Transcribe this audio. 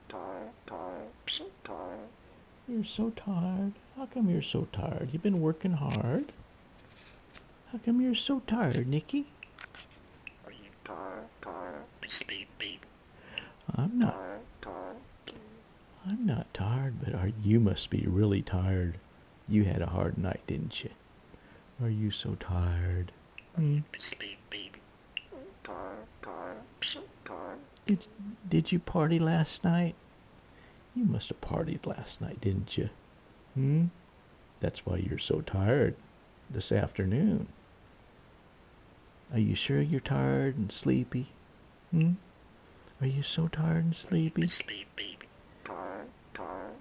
tired, tired, so tired. You're so tired. How come you're so tired? You've been working hard. How come you're so tired, Nikki? Are you tired, tired, sleepy? I'm not. Tired, tired. I'm not tired, but you must be really tired. You had a hard night, didn't you? Are you so tired? Sleepy. Tired, tired, so tired. Did you party last night? You must have partied last night, didn't you? That's why you're so tired this afternoon. Are you sure you're tired and sleepy? Are you so tired and sleepy? Sleepy. Tired, tired.